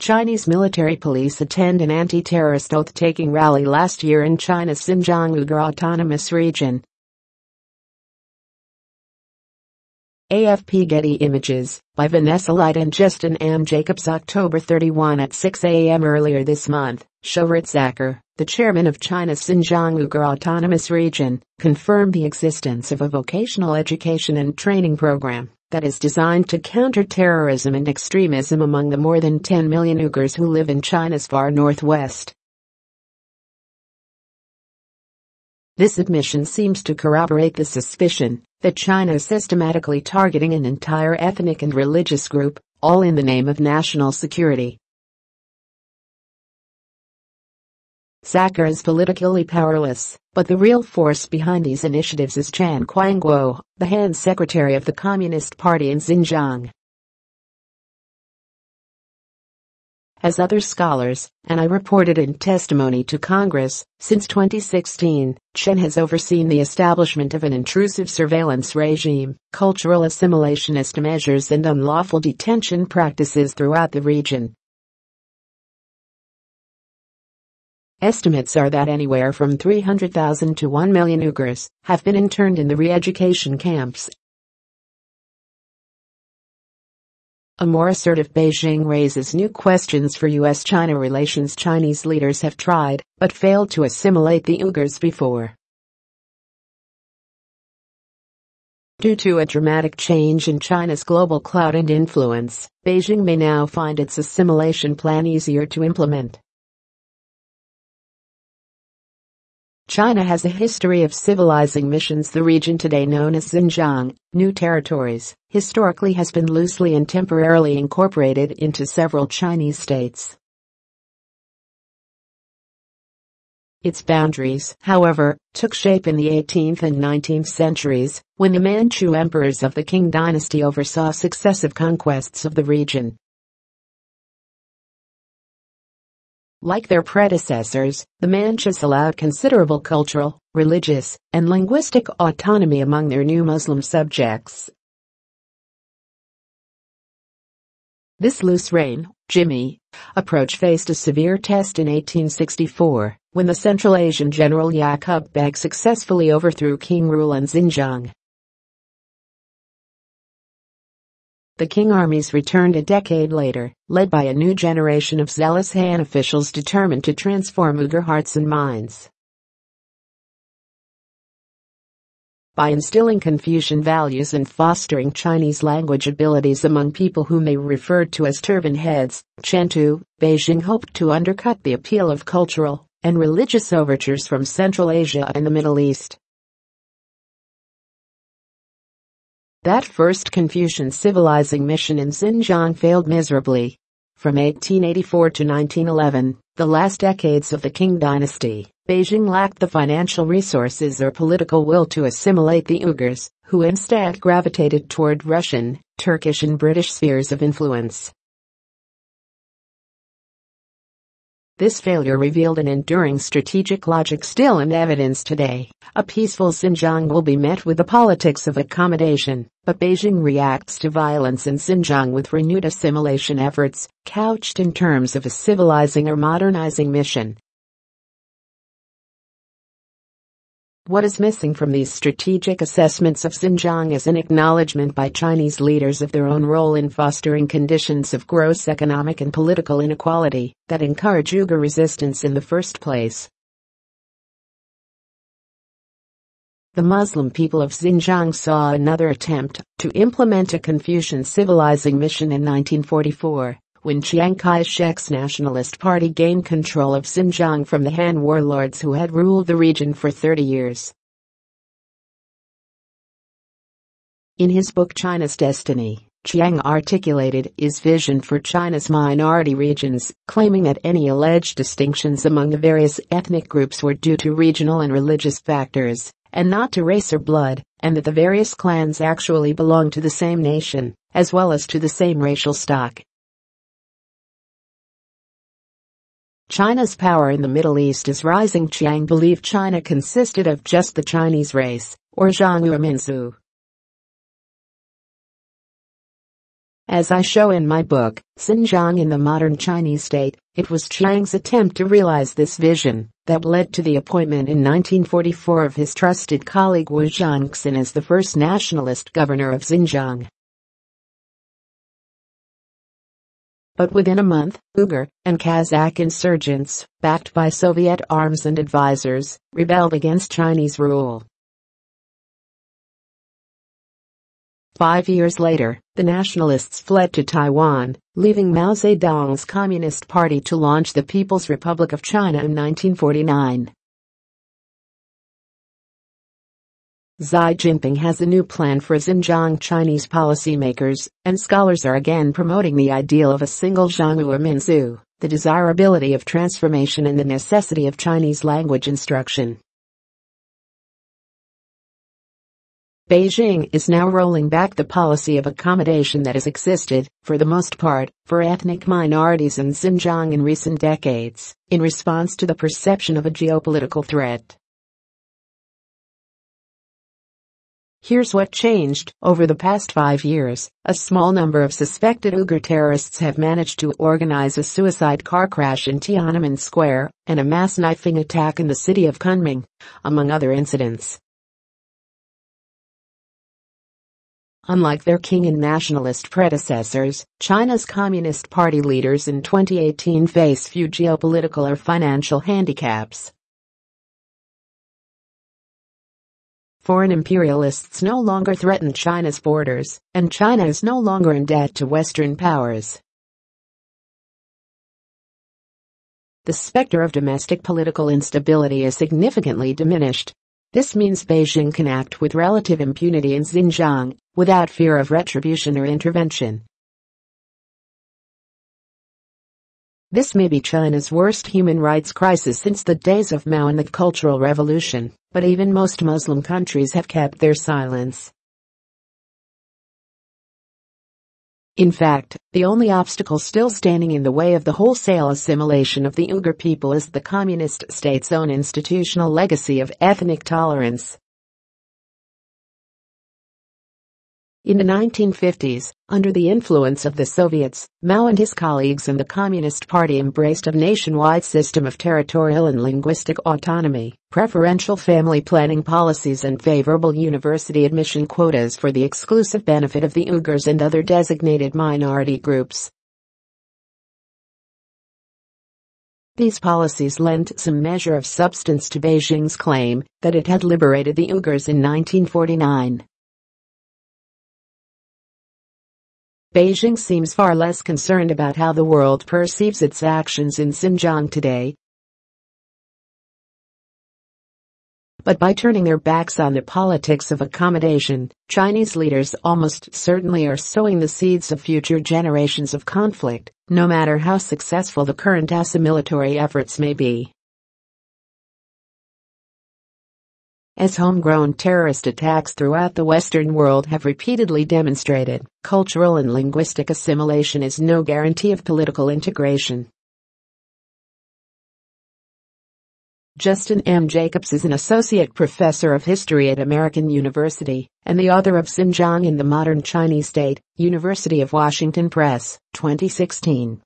Chinese military police attend an anti-terrorist oath-taking rally last year in China's Xinjiang Uyghur Autonomous Region. AFP Getty Images, by Vanessa Lide and Justin M. Jacobs. October 31 at 6 a.m. Earlier this month, Shohrat Zakir, the chairman of China's Xinjiang Uyghur Autonomous Region, confirmed the existence of a vocational education and training program that is designed to counter terrorism and extremism among the more than 10 million Uyghurs who live in China's far northwest. This admission seems to corroborate the suspicion that China is systematically targeting an entire ethnic and religious group, all in the name of national security. Zakir is politically powerless, but the real force behind these initiatives is Chen Quanguo, the Hand Secretary of the Communist Party in Xinjiang. As other scholars, and I reported in testimony to Congress, since 2016, Chen has overseen the establishment of an intrusive surveillance regime, cultural assimilationist measures and unlawful detention practices throughout the region. Estimates are that anywhere from 300,000 to 1 million Uyghurs have been interned in the reeducation camps. A more assertive Beijing raises new questions for U.S. China relations. Chinese leaders have tried, but failed to assimilate the Uyghurs before. Due to a dramatic change in China's global clout and influence, Beijing may now find its assimilation plan easier to implement. China has a history of civilizing missions. The region today known as Xinjiang, New Territories, historically has been loosely and temporarily incorporated into several Chinese states. Its boundaries, however, took shape in the 18th and 19th centuries, when the Manchu emperors of the Qing dynasty oversaw successive conquests of the region. Like their predecessors, the Manchus allowed considerable cultural, religious, and linguistic autonomy among their new Muslim subjects. This loose-rein, Jimmy, approach faced a severe test in 1864, when the Central Asian general Yaqub Beg successfully overthrew Qing rule in Xinjiang. The Qing armies returned a decade later, led by a new generation of zealous Han officials determined to transform Uyghur hearts and minds. By instilling Confucian values and fostering Chinese language abilities among people whom they referred to as Turban Heads, Beijing hoped to undercut the appeal of cultural and religious overtures from Central Asia and the Middle East. That first Confucian civilizing mission in Xinjiang failed miserably. From 1884 to 1911, the last decades of the Qing dynasty, Beijing lacked the financial resources or political will to assimilate the Uyghurs, who instead gravitated toward Russian, Turkish and British spheres of influence. This failure revealed an enduring strategic logic still in evidence today. A peaceful Xinjiang will be met with the politics of accommodation, but Beijing reacts to violence in Xinjiang with renewed assimilation efforts, couched in terms of a civilizing or modernizing mission. What is missing from these strategic assessments of Xinjiang is an acknowledgement by Chinese leaders of their own role in fostering conditions of gross economic and political inequality that encourage Uyghur resistance in the first place. The Muslim people of Xinjiang saw another attempt to implement a Confucian civilizing mission in 1944. When Chiang Kai-shek's Nationalist Party gained control of Xinjiang from the Han warlords who had ruled the region for 30 years. In his book China's Destiny, Chiang articulated his vision for China's minority regions, claiming that any alleged distinctions among the various ethnic groups were due to regional and religious factors, and not to race or blood, and that the various clans actually belonged to the same nation, as well as to the same racial stock. China's power in the Middle East is rising. Chiang believed China consisted of just the Chinese race, or Zhonghuaminzu. As I show in my book, Xinjiang in the Modern Chinese State, it was Chiang's attempt to realize this vision that led to the appointment in 1944 of his trusted colleague Wu Zhangxin as the first nationalist governor of Xinjiang. But within a month, Uyghur and Kazakh insurgents, backed by Soviet arms and advisors, rebelled against Chinese rule. 5 years later, the nationalists fled to Taiwan, leaving Mao Zedong's Communist Party to launch the People's Republic of China in 1949. Xi Jinping has a new plan for Xinjiang. Chinese policymakers and scholars are again promoting the ideal of a single Zhonghu Minzu, the desirability of transformation and the necessity of Chinese language instruction. Beijing is now rolling back the policy of accommodation that has existed, for the most part, for ethnic minorities in Xinjiang in recent decades, in response to the perception of a geopolitical threat. Here's what changed. Over the past 5 years, a small number of suspected Uyghur terrorists have managed to organize a suicide car crash in Tiananmen Square and a mass knifing attack in the city of Kunming, among other incidents. Unlike their king and nationalist predecessors, China's Communist Party leaders in 2018 face few geopolitical or financial handicaps. Foreign imperialists no longer threaten China's borders, and China is no longer in debt to Western powers. The specter of domestic political instability is significantly diminished. This means Beijing can act with relative impunity in Xinjiang, without fear of retribution or intervention. This may be China's worst human rights crisis since the days of Mao and the Cultural Revolution, but even most Muslim countries have kept their silence. In fact, the only obstacle still standing in the way of the wholesale assimilation of the Uyghur people is the communist state's own institutional legacy of ethnic tolerance. In the 1950s, under the influence of the Soviets, Mao and his colleagues in the Communist Party embraced a nationwide system of territorial and linguistic autonomy, preferential family planning policies and favorable university admission quotas for the exclusive benefit of the Uyghurs and other designated minority groups. These policies lent some measure of substance to Beijing's claim that it had liberated the Uyghurs in 1949. Beijing seems far less concerned about how the world perceives its actions in Xinjiang today. But by turning their backs on the politics of accommodation, Chinese leaders almost certainly are sowing the seeds of future generations of conflict, no matter how successful the current assimilatory efforts may be. As homegrown terrorist attacks throughout the Western world have repeatedly demonstrated, cultural and linguistic assimilation is no guarantee of political integration. Justin M. Jacobs is an associate professor of history at American University and the author of Xinjiang in the Modern Chinese State, University of Washington Press, 2016.